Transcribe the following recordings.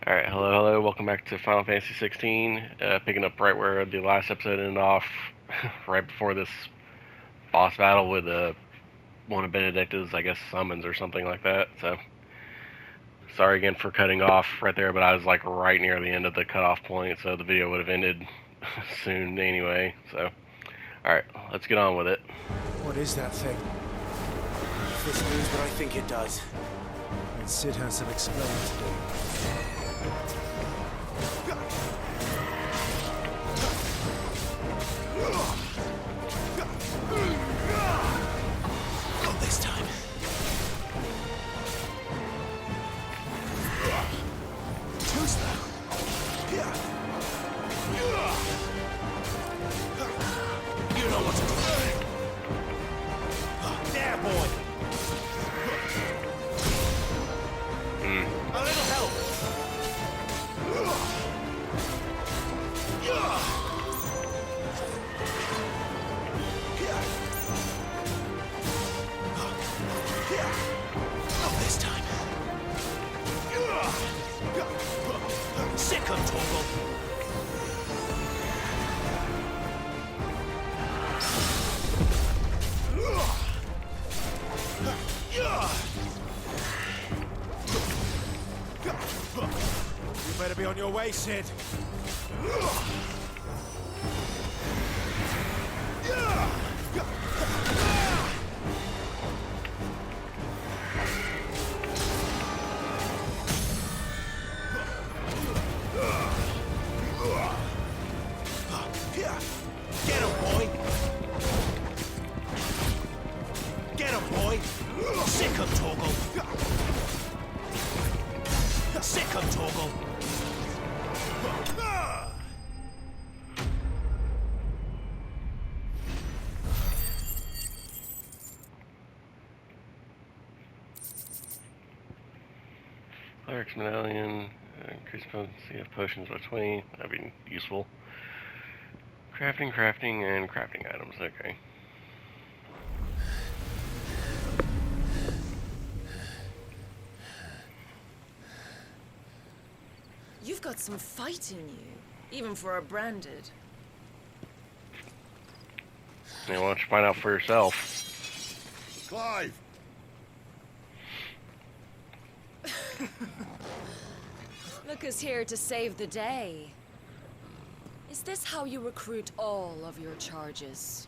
Alright, hello, welcome back to Final Fantasy 16. Picking up right where the last episode ended off, right before this boss battle with one of Benedicta's, I guess, summons or something like that. So, sorry again for cutting off right there, but I was like right near the end of the cutoff point, so the video would have ended soon anyway. So, alright, let's get on with it. What is that thing? If this means what I think it does. And Cid has some explaining to do. Not this time. Too slow. You know what to do. There, boy. A little help. Not this time. Sick of Torgal. You better be on your way, Cid. Get him, boy! Get him, boy! Sick of Torgal! Sick of Torgal! Cleric's Medallion, increase potency of potions by 20, that'd be useful. Crafting, and crafting items, okay. You've got some fight in you, even for a branded. Yeah, why don't you find out for yourself? Clive! Look who's here to save the day. Is this how you recruit all of your charges?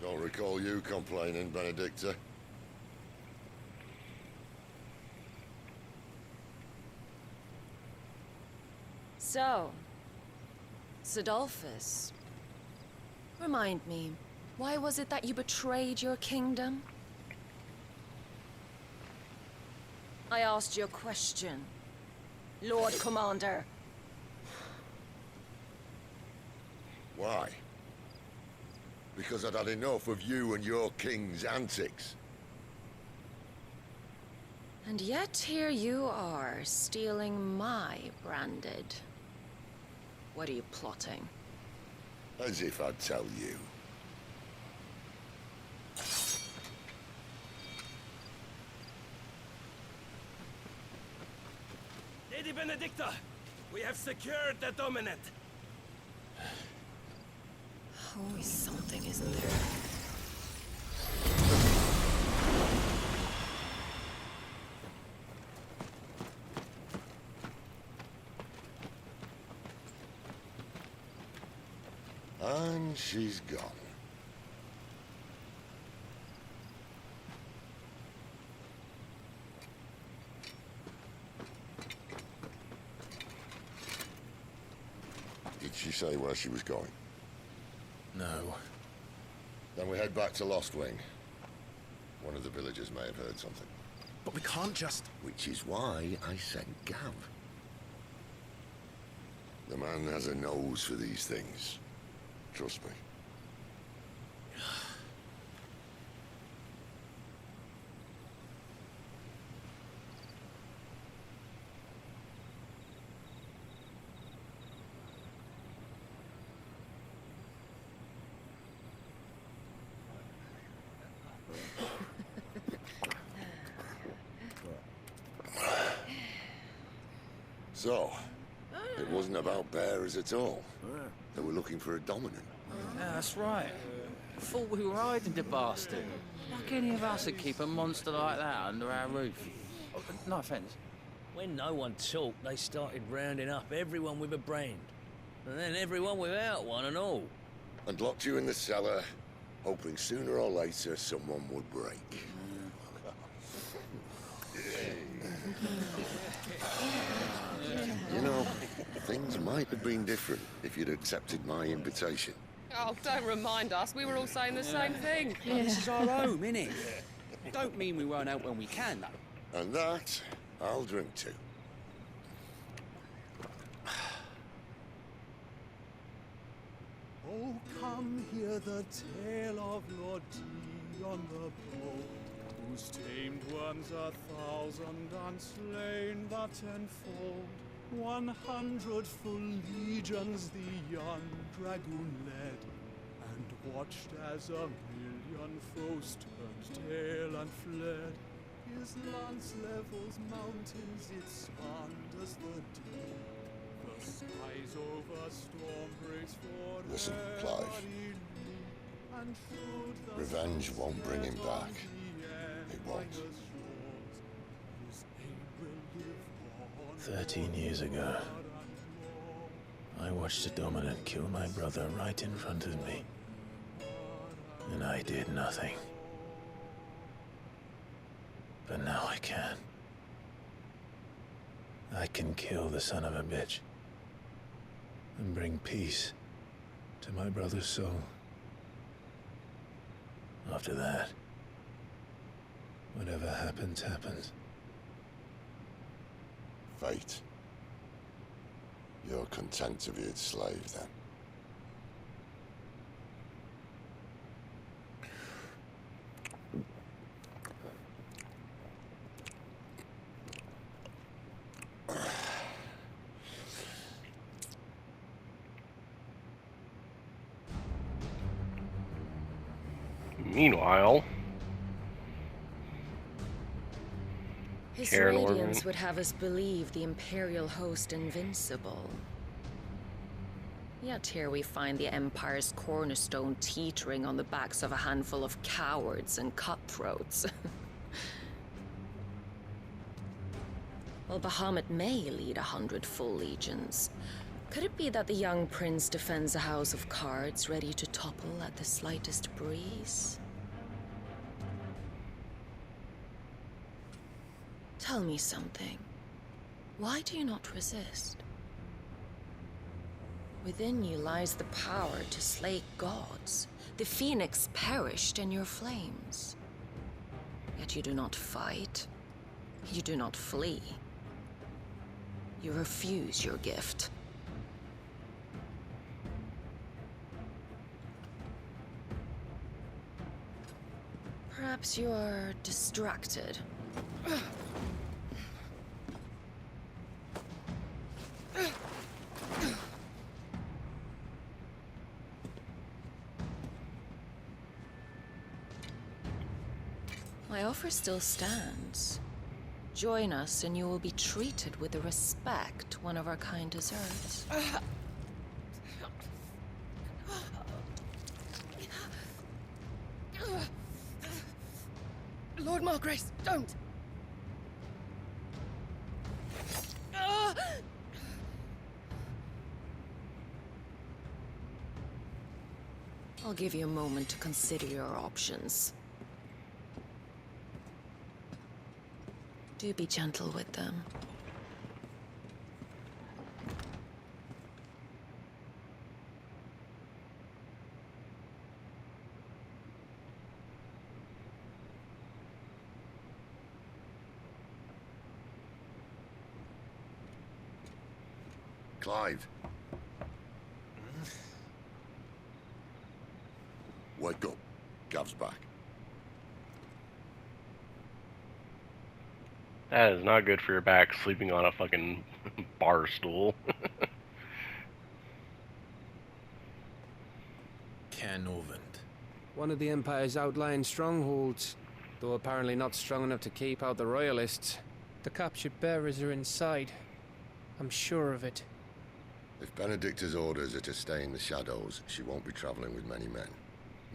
Don't recall you complaining, Benedicta. So, Cidolfus, remind me, why was it that you betrayed your kingdom? I asked you a question, Lord Commander. Why? Because I'd had enough of you and your king's antics. And yet here you are, stealing my branded. What are you plotting? As if I'd tell you. Lady Benedicta, we have secured the dominant. Always something, isn't there? And she's gone. Did she say where she was going? No. Then we head back to Lost Wing. One of the villagers may have heard something. But we can't just... Which is why I sent Gav. The man has a nose for these things. Trust me. So, it wasn't about bearers at all. They were looking for a dominant. Yeah, that's right. Thought we were hiding the bastard. Like any of us would keep a monster like that under our roof. Oh, no offence. When no one talked, they started rounding up everyone with a brand. And then everyone without one and all. And locked you in the cellar, hoping sooner or later someone would break. You know, things might have been different if you'd accepted my invitation. Oh, don't remind us. We were all saying the same thing. This is our home, innit? Don't mean we won't out when we can, though. And that, I'll drink to. Oh, come hear the tale of Lord Dion the Bold, whose tamed ones 1,000 and slain the tenfold. 100 full legions the young dragoon led, and watched as 1,000,000 foes turned tail and fled. His lance levels mountains, it slanders the deep. The skies over storm breaks for Listen, Clive. Revenge won't bring him back. It won't. 13 years ago, I watched a dominant kill my brother right in front of me. And I did nothing. But now I can. I can kill the son of a bitch. And bring peace to my brother's soul. After that, whatever happens, happens. Fate. You're content to be its slave, then? Meanwhile, His Caer radiance Norvent. would have us believe the Imperial host invincible. Yet here we find the Empire's cornerstone teetering on the backs of a handful of cowards and cutthroats. Well, Bahamut may lead 100 full legions. Could it be that the young prince defends a house of cards ready to topple at the slightest breeze? Tell me something. Why do you not resist? Within you lies the power to slay gods. The phoenix perished in your flames. Yet you do not fight. You do not flee. You refuse your gift. Perhaps you're distracted. My offer still stands. Join us and you will be treated with the respect one of our kind deserves. Lord Margrace, don't! I'll give you a moment to consider your options. Do be gentle with them. Clive. Wake up. Gav's back. That is not good for your back, sleeping on a fucking bar stool. Caer Norvent. One of the Empire's outlying strongholds, though apparently not strong enough to keep out the Royalists. The captured bearers are inside. I'm sure of it. If Benedicta's orders are to stay in the shadows, she won't be traveling with many men.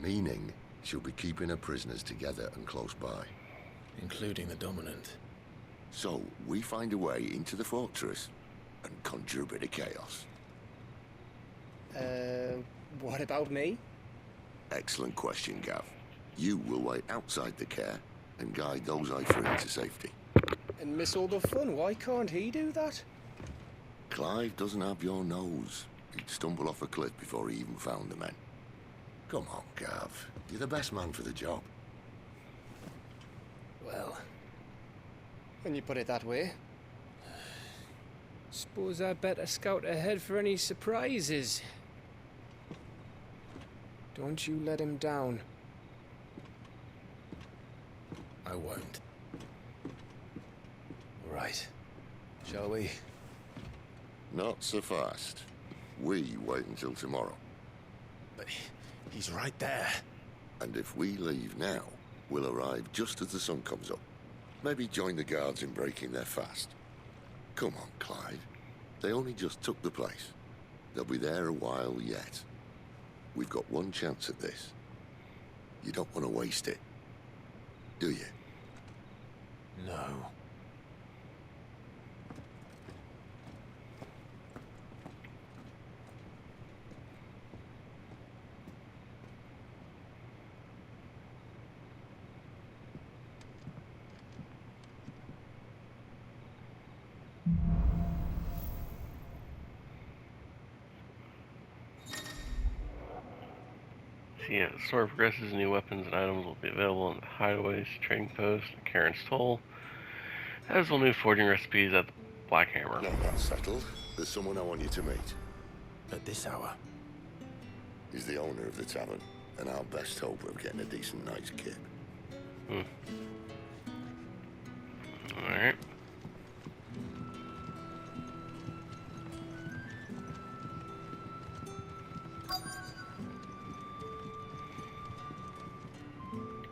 Meaning, she'll be keeping her prisoners together and close by. Including the dominant. So, we find a way into the fortress and conjure a bit of chaos. What about me? Excellent question, Gav. You will wait outside the Caer and guide those I free to safety. And miss all the fun, why can't he do that? Clive doesn't have your nose. He'd stumble off a cliff before he even found the men. Come on, Gav. You're the best man for the job. Well, when you put it that way. Suppose I'd better scout ahead for any surprises. Don't you let him down. I won't. Right. Shall we? Not so fast. We wait until tomorrow. But he's right there. And if we leave now, we'll arrive just as the sun comes up. Maybe join the guards in breaking their fast. Come on, Clive. They only just took the place. They'll be there a while yet. We've got one chance at this. You don't want to waste it, do you? No. So yeah, the story progresses, new weapons and items will be available in the hideaways, trading post, and Karen's Toll, as will new forging recipes at the Black Hammer. No, that's settled. There's someone I want you to meet. At this hour. He's the owner of the tavern, and our best hope of getting a decent night's kip. Alright.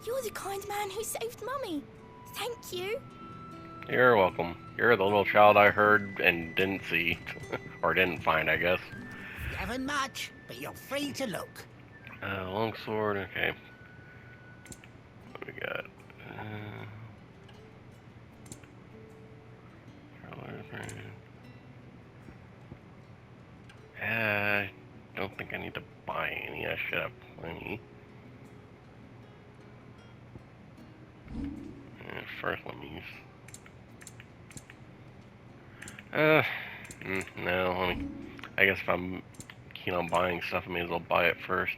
You're the kind man who saved Mummy. Thank you. You're welcome. You're the little child I heard and didn't see. Or didn't find, I guess. You haven't much, but you're free to look. Longsword, okay. What we got? I don't think I need to buy any. I should have plenty. First, let me use. No, let me. I guess if I'm keen on buying stuff, I may as well buy it first.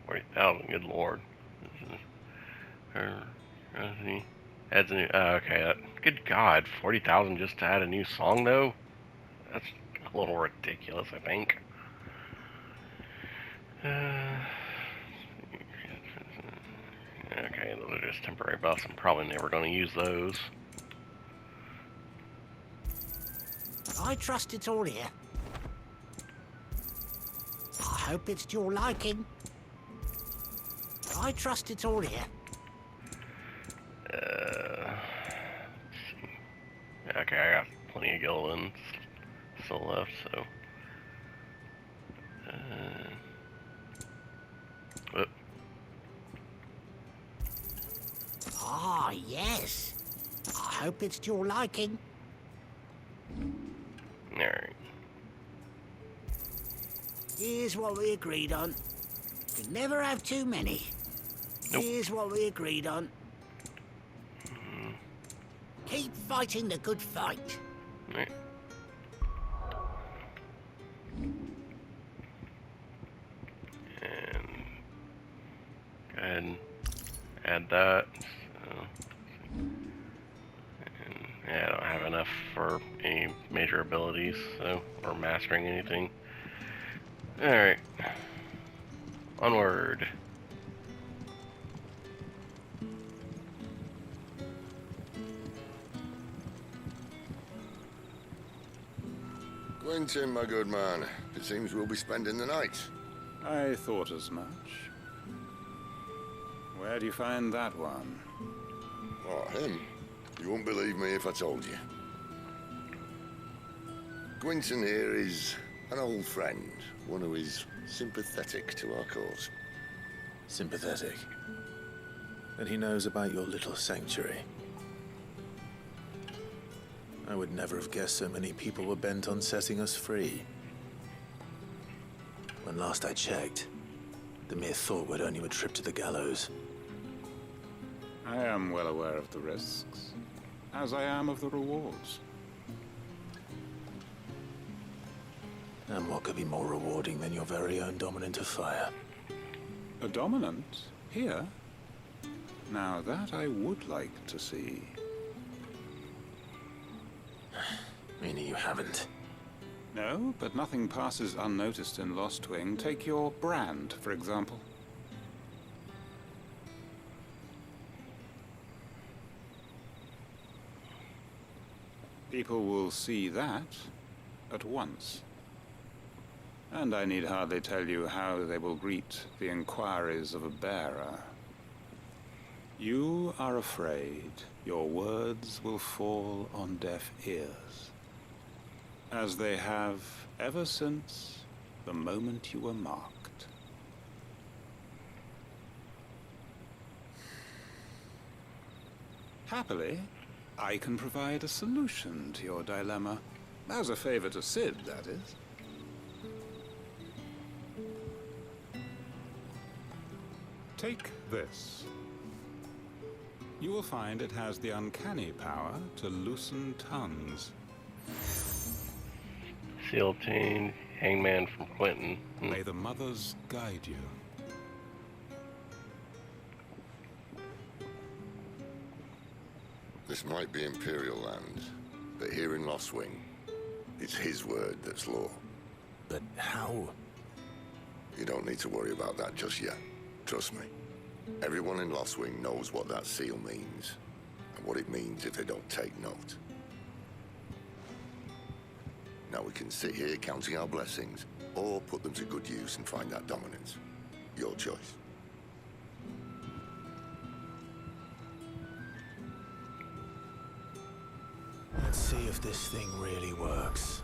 40,000, good lord. This is her. Adds a new. Okay, good god, 40,000 just to add a new song, though? That's a little ridiculous, I think. Okay, those are just temporary buffs. I'm probably never going to use those. I trust it's all here. I hope it's to your liking. I trust it's all here. Let's see. Okay, I got plenty of gilding still left, so. Whoop. Ah, yes. I hope it's to your liking. Alright. Here's what we agreed on. Could never have too many. Nope. Here's what we agreed on. Keep fighting the good fight. Alright. And go ahead and add that. So, and yeah, I don't have enough for any major abilities, so or mastering anything. Alright. Onward. Quentin, my good man. It seems we'll be spending the night. I thought as much. Where do you find that one? Oh, him? You wouldn't believe me if I told you. Gwynson here is an old friend, one who is sympathetic to our cause. Sympathetic? And he knows about your little sanctuary. I would never have guessed so many people were bent on setting us free. When last I checked, the mere thought would earn you a trip to the gallows. I am well aware of the risks, as I am of the rewards. And what could be more rewarding than your very own dominant of fire? A dominant? Here? Now that I would like to see. Meaning you haven't? No, but nothing passes unnoticed in Lost Wing. Take your brand, for example. People will see that at once. And I need hardly tell you how they will greet the inquiries of a bearer. You are afraid your words will fall on deaf ears, as they have ever since the moment you were marked. Happily, I can provide a solution to your dilemma. As a favor to Cid, that is. Take this. You will find it has the uncanny power to loosen tongues. Seal obtained. Hangman from Quentin. May the mothers guide you. This might be Imperial land, but here in Lost Wing, it's his word that's law. But how? You don't need to worry about that just yet. Trust me. Everyone in Lost Wing knows what that seal means, and what it means if they don't take note. Now we can sit here counting our blessings, or put them to good use and find that dominance. Your choice. Let's see if this thing really works.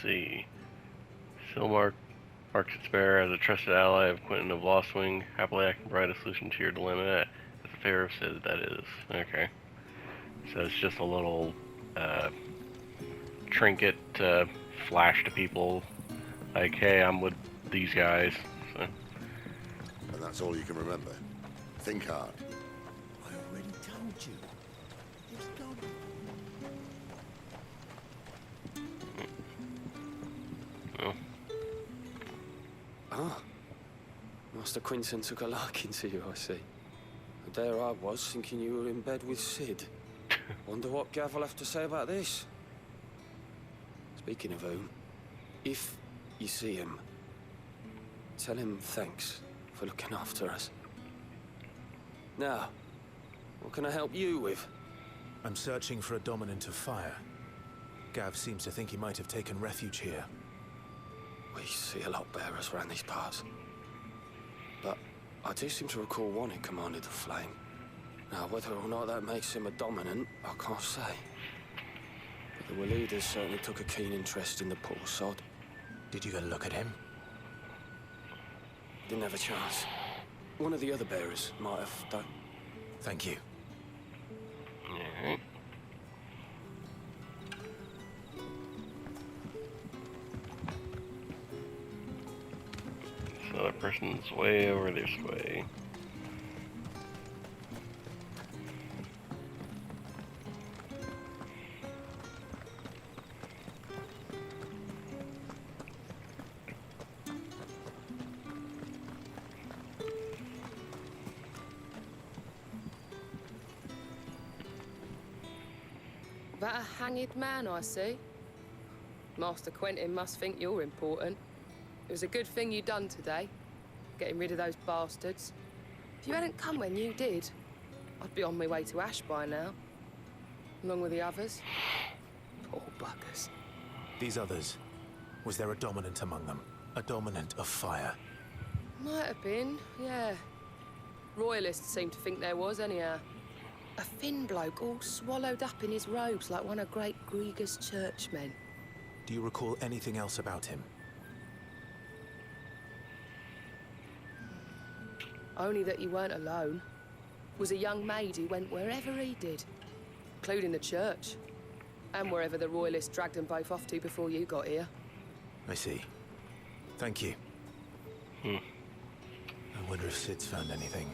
See. Silmark marks its bearer as a trusted ally of Quentin of Lostwing. Happily, I can provide a solution to your dilemma. As a favor of Cid, that is. Okay. So it's just a little trinket to flash to people. Like, hey, I'm with these guys. So. And that's all you can remember. Think hard. I already told you. It's gone. Oh. Ah. Master Quinton took a liking to you, I see. And there I was, thinking you were in bed with Cid. Wonder what Gav will have to say about this. Speaking of whom, if you see him, tell him thanks for looking after us. Now, what can I help you with? I'm searching for a dominant of fire. Gav seems to think he might have taken refuge here. We see a lot bearers around these parts. But I do seem to recall one who commanded the flame. Now, whether or not that makes him a dominant, I can't say. But the leaders certainly took a keen interest in the poor sod. Did you get a look at him? Didn't have a chance. One of the other bearers might have done. Thank you. Alright. So that person's way over this way. That a hanged man, I see. Master Quentin must think you're important. It was a good thing you done today, getting rid of those bastards. If you hadn't come when you did, I'd be on my way to Ash by now, along with the others. Poor buggers. These others, was there a dominant among them? A dominant of fire? Might have been, yeah. Royalists seem to think there was, anyhow. A thin bloke all swallowed up in his robes like one of Great Grieger's churchmen. Do you recall anything else about him? Only that he weren't alone. Was a young maid who went wherever he did, including the church, and wherever the Royalists dragged them both off to before you got here. I see. Thank you. I wonder if Cid's found anything.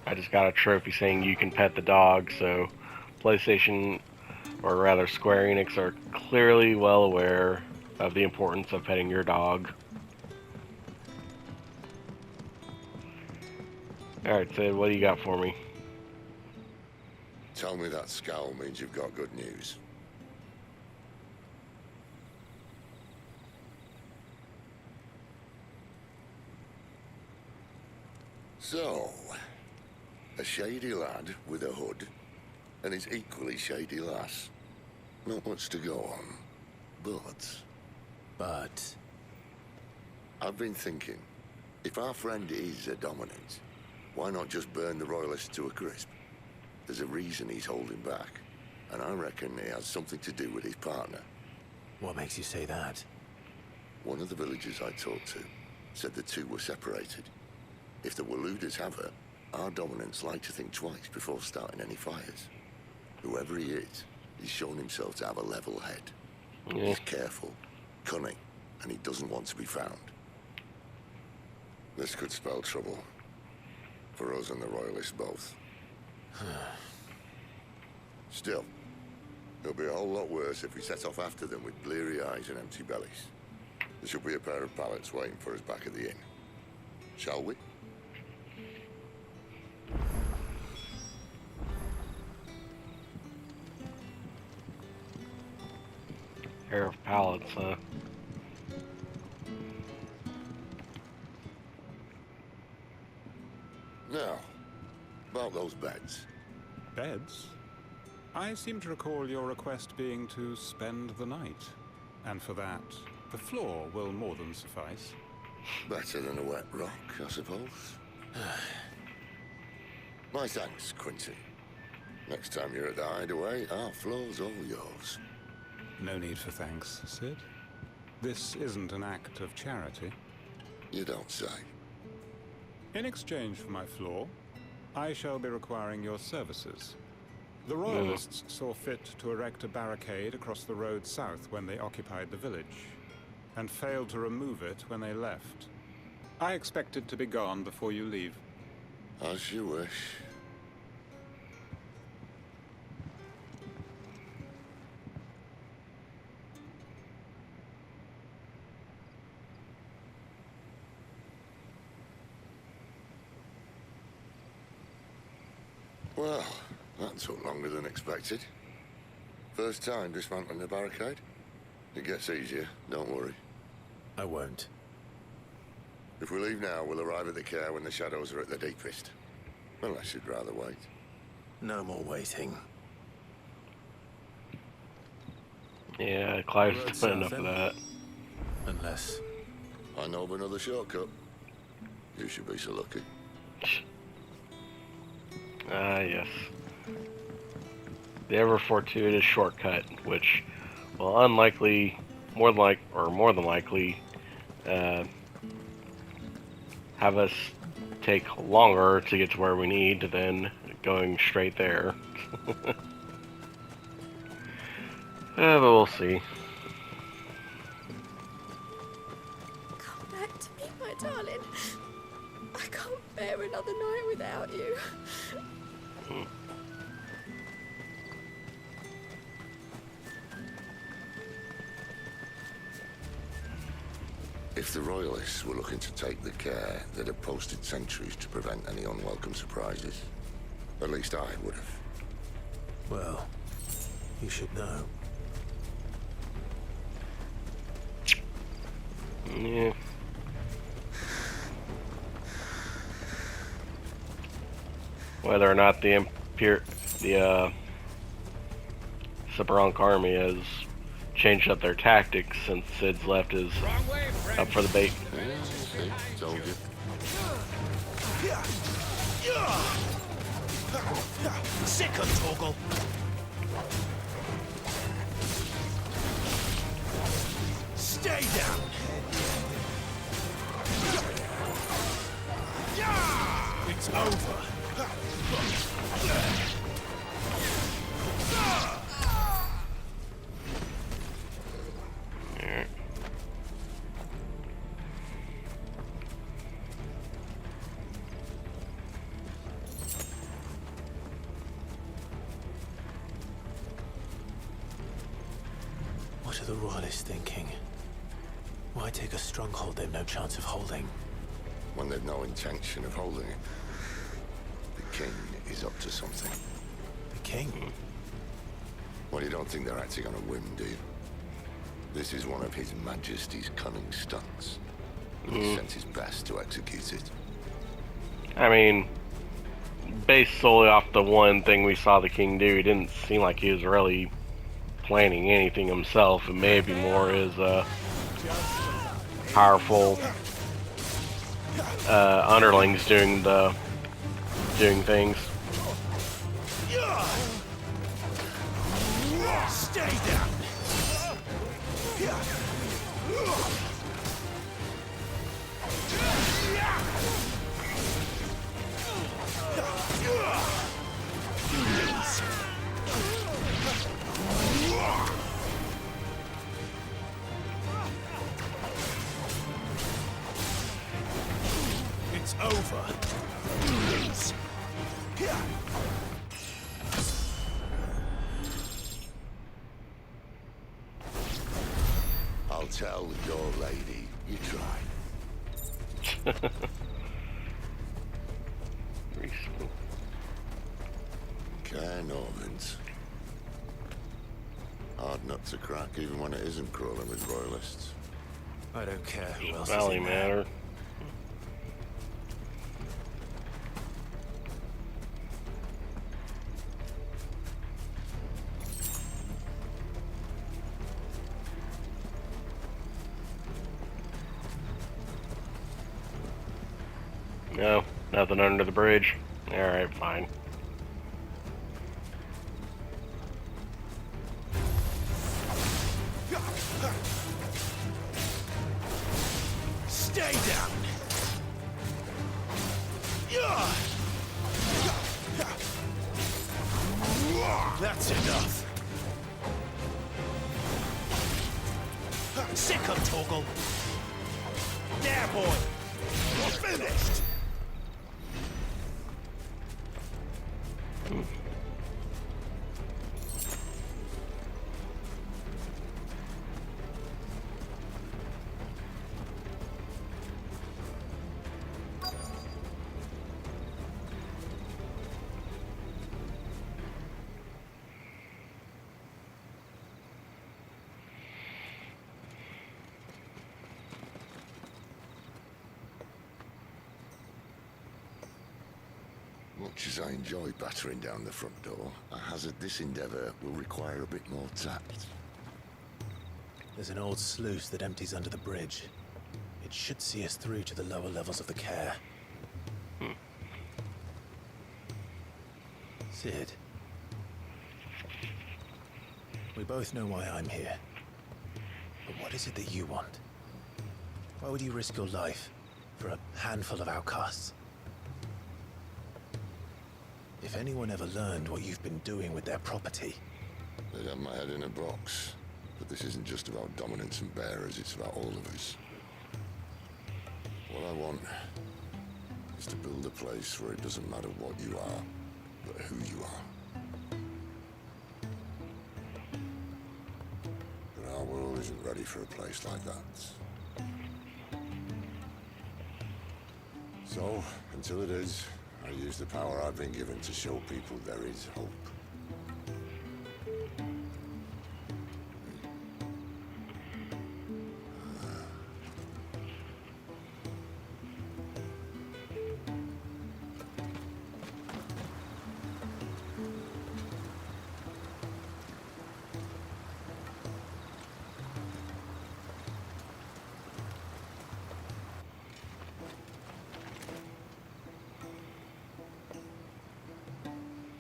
I just got a trophy saying you can pet the dog, so PlayStation, or rather Square Enix, are clearly well aware of the importance of petting your dog. Alright, Cid, what do you got for me? Tell me that scowl means you've got good news. So, a shady lad with a hood, and his equally shady lass. Not much to go on, but... I've been thinking, if our friend is a dominant, why not just burn the Royalists to a crisp? There's a reason he's holding back, and I reckon he has something to do with his partner. What makes you say that? One of the villagers I talked to said the two were separated. If the Waluders have her, our dominants like to think twice before starting any fires. Whoever he is, he's shown himself to have a level head. Yeah. He's careful, cunning, and he doesn't want to be found. This could spell trouble. For us and the Royalists both. Still, it'll be a whole lot worse if we set off after them with bleary eyes and empty bellies. There should be a pair of pallets waiting for us back at the inn. Shall we? Pair of pallets, huh? Now, about those beds. Beds? I seem to recall your request being to spend the night. And for that, the floor will more than suffice. Better than a wet rock, I suppose. My thanks, Quincy. Next time you're at the hideaway, our floor's all yours. No need for thanks, Cid. This isn't an act of charity. You don't say. In exchange for my floor, I shall be requiring your services. The Royalists saw fit to erect a barricade across the road south when they occupied the village, and failed to remove it when they left. I expect it to be gone before you leave. As you wish. Well, that took longer than expected. First time dismantling the barricade? It gets easier, don't worry. I won't. If we leave now, we'll arrive at the Caer when the shadows are at their deepest. Unless you'd rather wait. No more waiting. Yeah, Clive's put enough of that. Unless... I know of another shortcut. You should be so lucky. Yes. The ever fortuitous shortcut, which will more than likely, have us take longer to get to where we need than going straight there. But we'll see. Come back to me, my darling. I can't bear another night without you. If the Royalists were looking to take the Caer, they'd have posted sentries to prevent any unwelcome surprises. At least I would have. Well, you should know. whether or not the Separonk army has changed up their tactics since Cid's left is up for debate. See, told you. Sick of Torgal. Stay down. It's over. What are the Royalists thinking? Why take a stronghold they've no chance of holding? When they've no intention of holding it. The king is up to something. The king? Well, you don't think they're acting on a whim, do you? This is one of His Majesty's cunning stunts. He sent his best to execute it. I mean, based solely off the one thing we saw the king do, he didn't seem like he was really planning anything himself. It may be more his powerful underlings doing things. Stay down. It's over. I'll tell your lady you tried. Caer Norvent. Hard nut to crack, even when it isn't crawling with royalists. I don't care who else Valley is in there. matter. No, nothing under the bridge. Alright, fine. Stay down. That's enough. Sick of Torgal. There, boy. You're finished. Much as I enjoy battering down the front door, I hazard this endeavour will require a bit more tact. There's an old sluice that empties under the bridge. It should see us through to the lower levels of the Caer. Cid. We both know why I'm here. But what is it that you want? Why would you risk your life for a handful of outcasts? If anyone ever learned what you've been doing with their property... They'd have my head in a box. But this isn't just about dominance and bearers, it's about all of us. What I want is to build a place where it doesn't matter what you are, but who you are. But our world isn't ready for a place like that. So, until it is, I use the power I've been given to show people there is hope.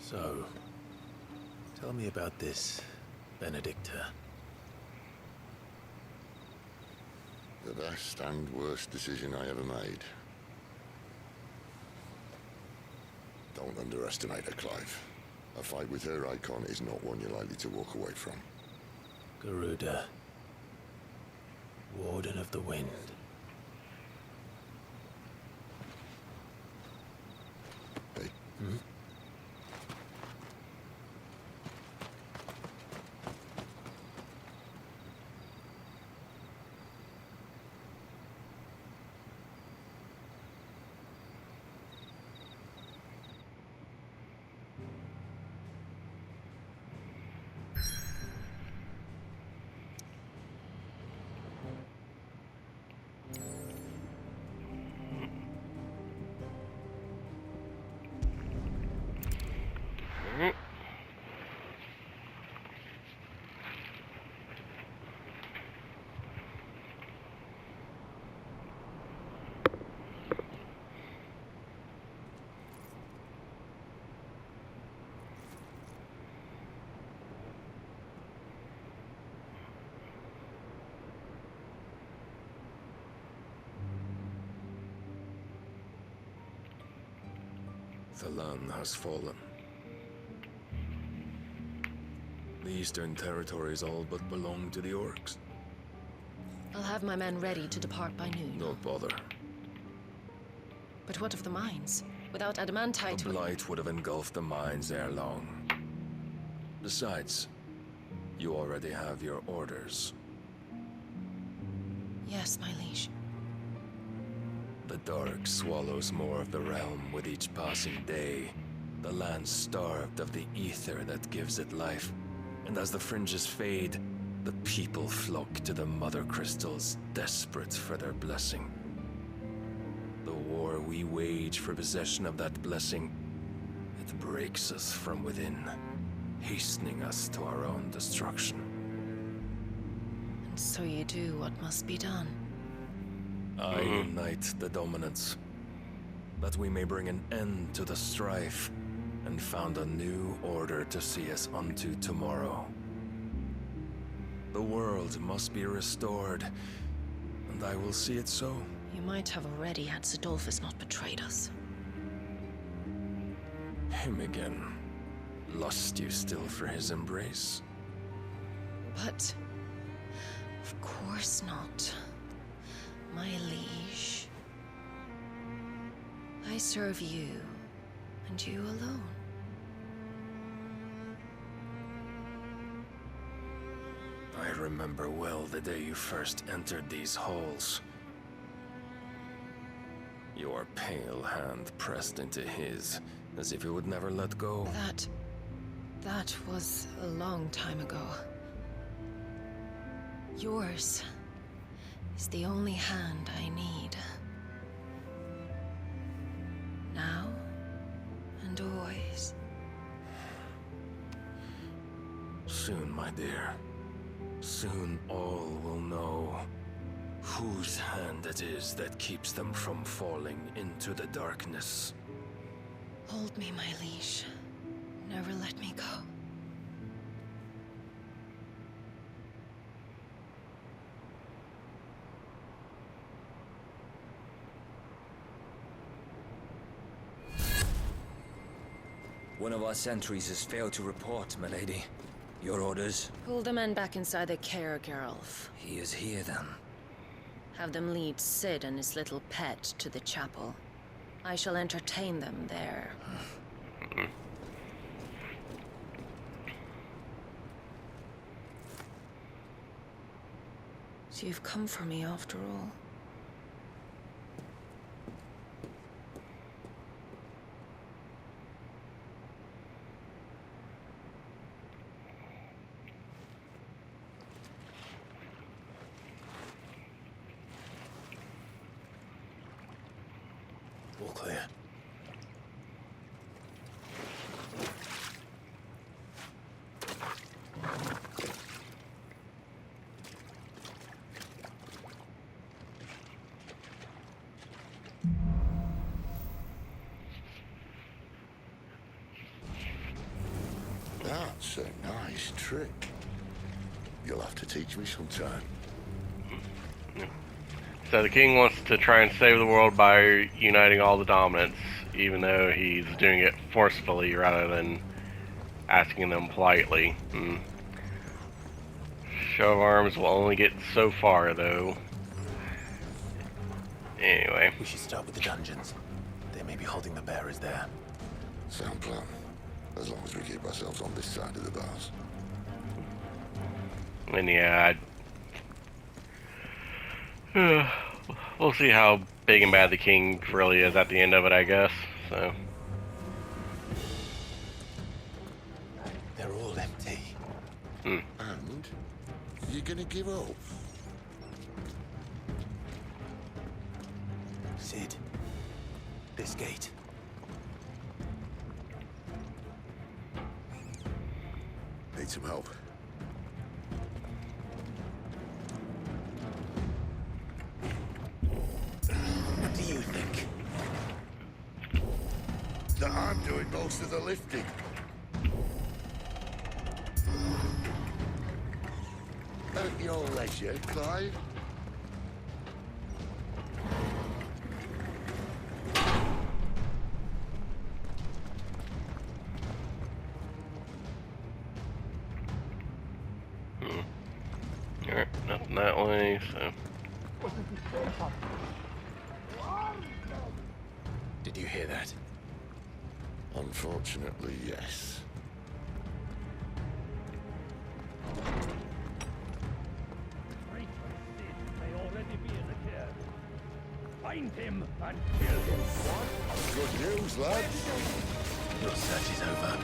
So, tell me about this Benedicta. The best and worst decision I ever made. Don't underestimate her, Clive. A fight with her icon is not one you're likely to walk away from. Garuda. Warden of the Wind. Hey. Hmm? The land has fallen. The eastern territories all but belong to the orcs. I'll have my men ready to depart by noon. Don't bother. But what of the mines? Without adamantite... The blight would have engulfed the mines ere long. Besides, you already have your orders. Yes, my liege. The dark swallows more of the realm with each passing day. The land starved of the ether that gives it life. And as the fringes fade, the people flock to the mother crystals, desperate for their blessing. The war we wage for possession of that blessing, it breaks us from within, hastening us to our own destruction. And so you do what must be done. I unite the dominants, that we may bring an end to the strife, and found a new order to see us unto tomorrow. The world must be restored, and I will see it so. You might have already had Sidolphus not betrayed us. Him again. Lust you still for his embrace? But... of course not. My liege. I serve you, and you alone. I remember well the day you first entered these halls. Your pale hand pressed into his, as if it would never let go. That was a long time ago. Yours is the only hand I need. Now and always. Soon, my dear. Soon all will know whose hand it is that keeps them from falling into the darkness. Hold me, my liege. Never let me go. One of our sentries has failed to report, milady. Your orders? Pull the men back inside the Caer Norvent. He is here, then. Have them lead Cid and his little pet to the chapel. I shall entertain them there. So you've come for me after all. All clear. That's a nice trick. You'll have to teach me sometime. So the king wants to try and save the world by uniting all the dominants, even though he's doing it forcefully rather than asking them politely. Show of arms will only get so far, though. Anyway. We should start with the dungeons. They may be holding the bearers there. Sound plan. As long as we keep ourselves on this side of the bars. And yeah, we'll see how big and bad the king really is at the end of it, I guess. So. They're all empty. And you're gonna give up? Cid, this gate. Need some help. What do you think? That I'm doing most of the lifting. At your leisure, Clive. Alright, nothing that way, so. Did you hear that? Unfortunately, yes. May already be in the Caer. Find him and kill him. Good news, lads. Your search is over.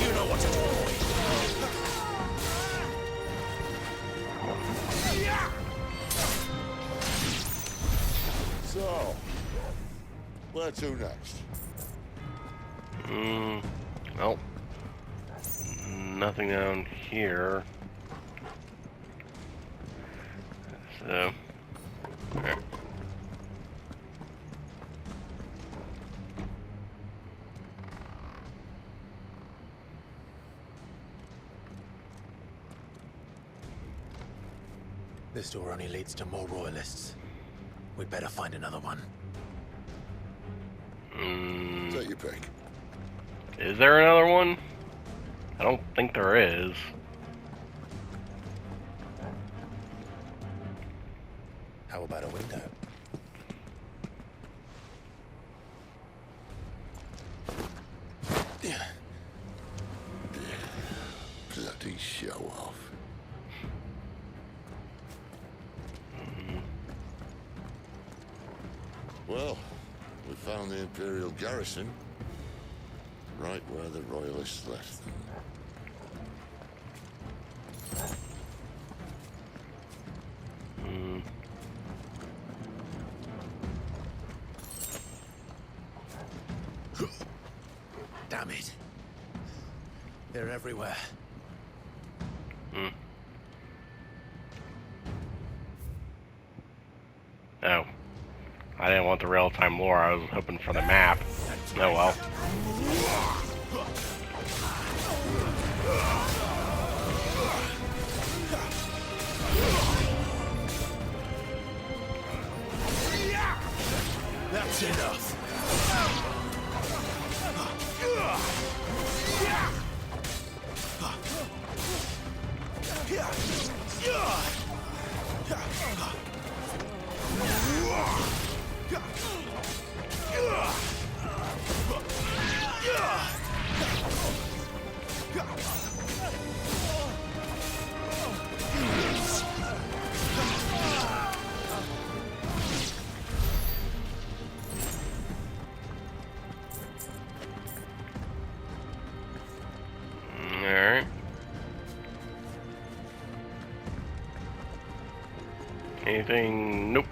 You know what to do. So, where to next? Well, nothing down here. So, alright. This door only leads to more royalists. We'd better find another one. Take your pick. Is there another one? I don't think there is. How about a window? Bloody show off. Well, we found the Imperial garrison, right where the Royalists left them. Damn it. They're everywhere. Oh. I didn't want the real-time lore, I was hoping for the map. Oh well. That's enough. Alright. Anything? Nope.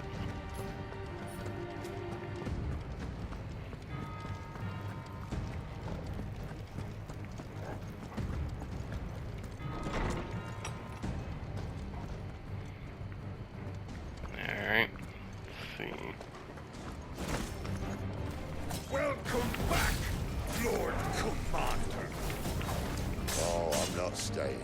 see. Welcome back, Lord Commander. Oh, I'm not staying.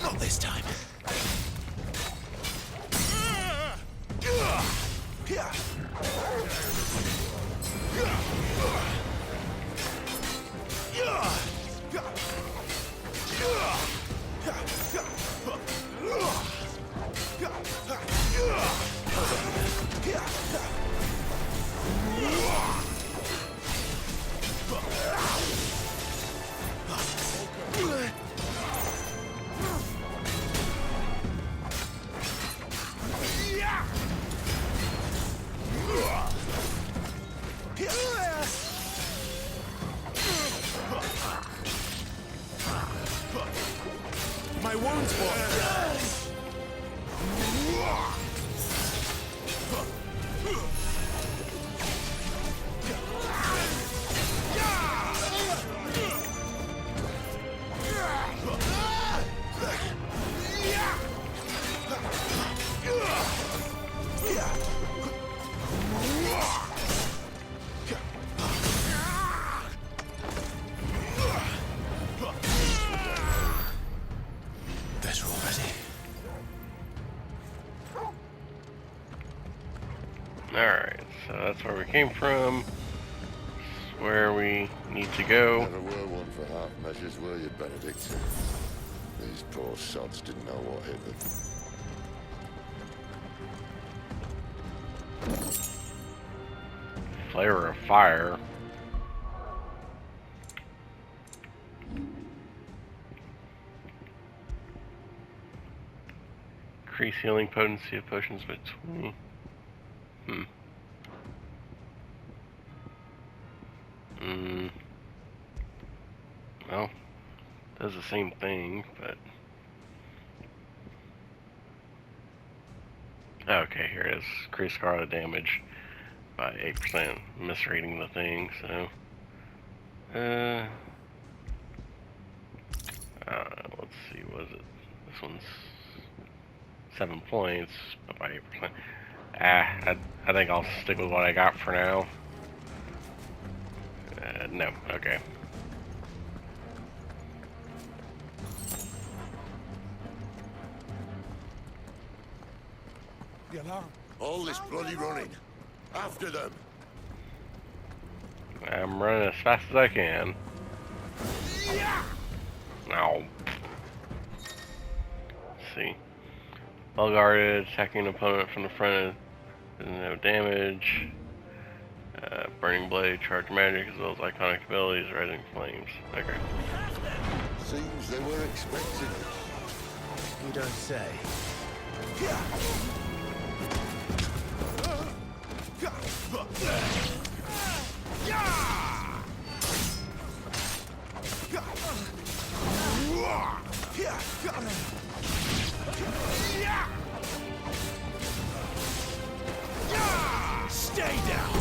Not this time. My wounds Better already. Alright, so that's where we came from. It's where we need to go. Never were one for half measures, were you, Benedict? These poor sods didn't know what hit them. Flavor of fire. Increase healing potency of potions by 20. Well, does the same thing, but... Okay, here it is. Increase scarlet damage by 8%. Misreading the thing, so... let's see, what is it? This one's 7 points, but by 8%. I think I'll stick with what I got for now. No, okay. The alarm. All this bloody running. After them. I'm running as fast as I can. No. Let's see. Well guarded, attacking an opponent from the front, no damage. Burning blade, charge magic, as well as iconic abilities, rising flames. Okay. Seems they were expecting it. You don't say. Stay down.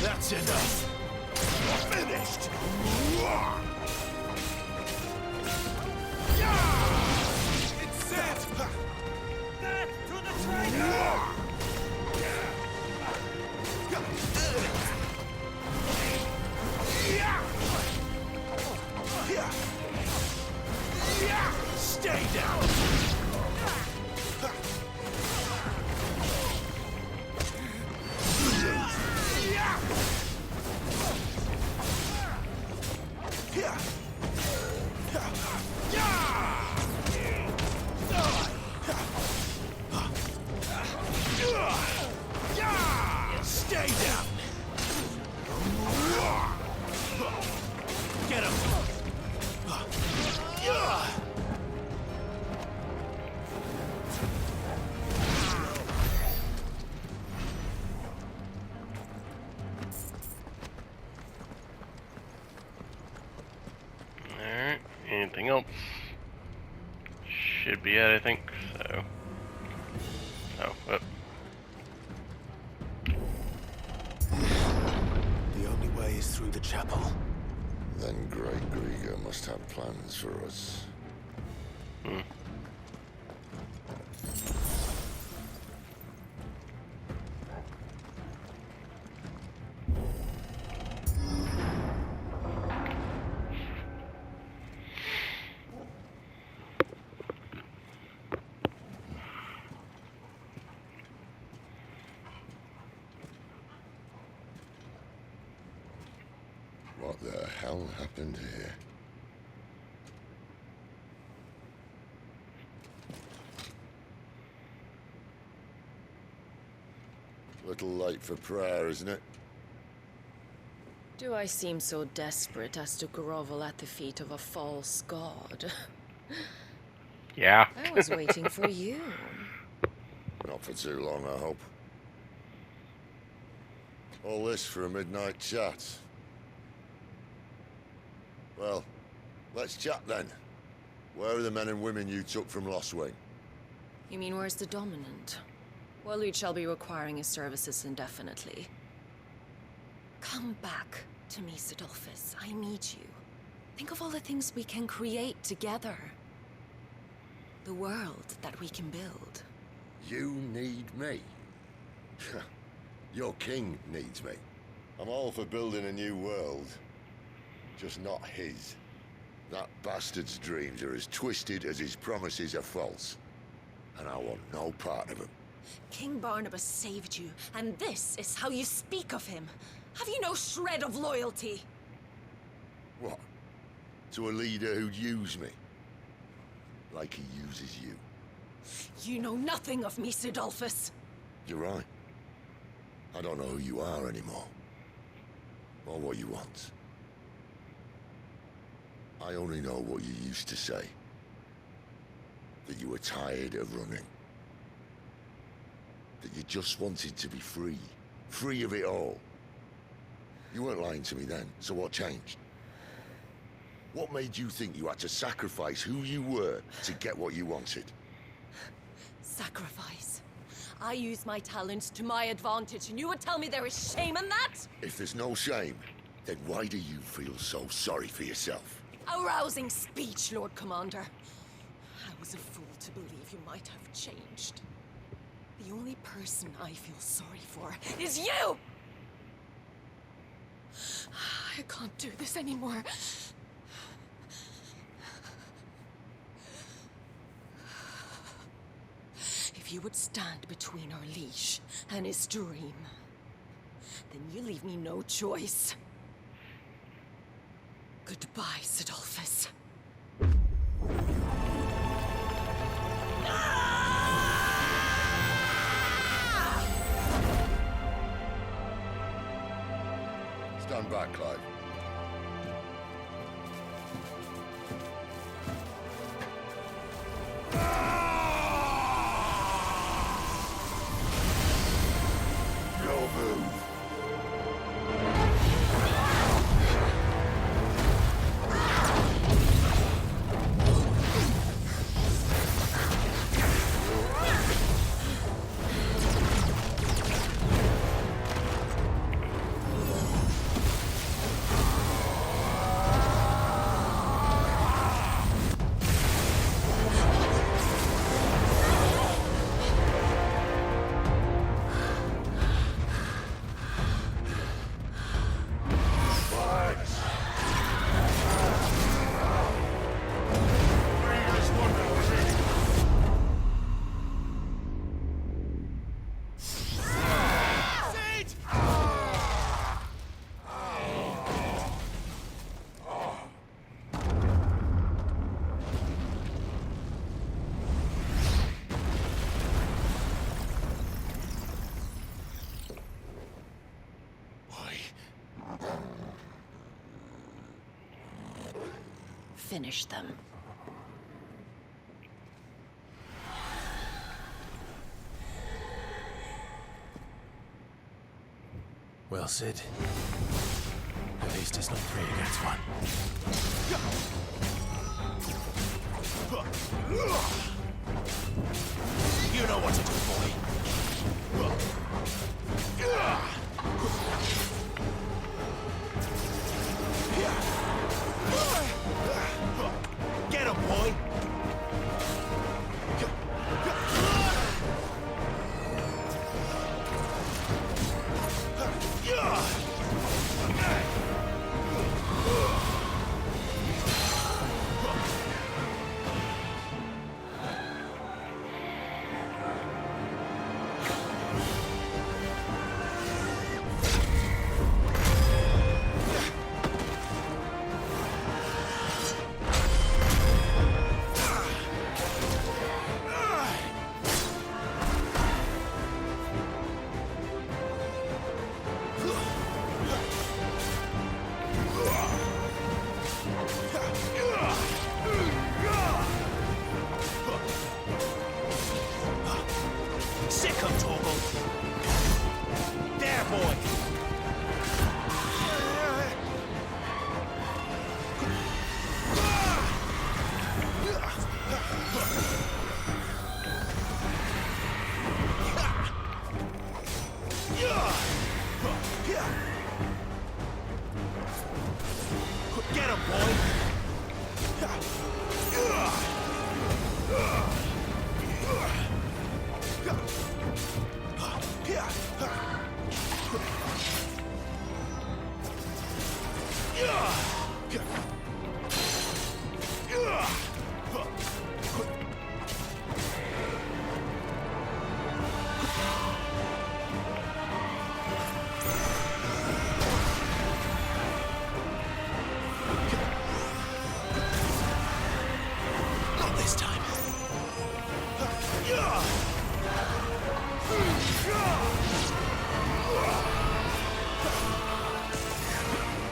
That's enough. Finished. It's set. Back to the traitor. Stay down! Get him! Alright, anything else? Should be it, I think, so. Oh, oh. The only way is through the chapel. Then Great Grieger must have plans for us. Hmm. What the hell happened here? Little late for prayer, isn't it? Do I seem so desperate as to grovel at the feet of a false god? Yeah. I was waiting for you. Not for too long, I hope. All this for a midnight chat. Well, let's chat then. Where are the men and women you took from Lost Wing? You mean where's the dominant? Well, we shall be requiring his services indefinitely. Come back to me, Sidolphus. I need you. Think of all the things we can create together. The world that we can build. You need me? Your king needs me. I'm all for building a new world. Just not his. That bastard's dreams are as twisted as his promises are false. And I want no part of them. King Barnabas saved you, and this is how you speak of him. Have you no shred of loyalty? What? To a leader who'd use me? Like he uses you. You know nothing of me, Sidolphus. You're right. I don't know who you are anymore. Or what you want. I only know what you used to say. That you were tired of running. That you just wanted to be free. Free of it all. You weren't lying to me then, so what changed? What made you think you had to sacrifice who you were to get what you wanted? Sacrifice. I use my talents to my advantage, and you would tell me there is shame in that? If there's no shame, then why do you feel so sorry for yourself? A rousing speech, Lord Commander. I was a fool to believe you might have changed. The only person I feel sorry for is you! I can't do this anymore. If you would stand between our leash and his dream, then you leave me no choice. Goodbye, Sidolphus. Stand back, Clive. No move. finish them. Well, Cid. At least it's not 3 against 1. You know what to do, boy. Get him, boy.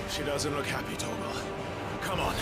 She doesn't look happy, Torgal. Come on.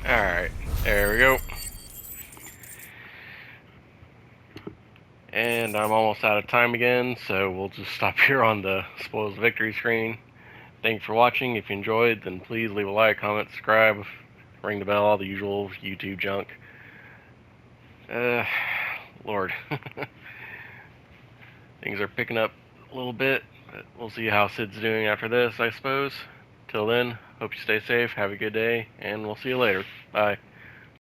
Alright, there we go. And I'm almost out of time again, so we'll just stop here on the Spoils Victory screen. Thanks for watching. If you enjoyed, then please leave a like, comment, subscribe, ring the bell, all the usual YouTube junk. Lord. Things are picking up a little bit, but we'll see how Cid's doing after this, I suppose. Till then, hope you stay safe, have a good day, and we'll see you later. Bye.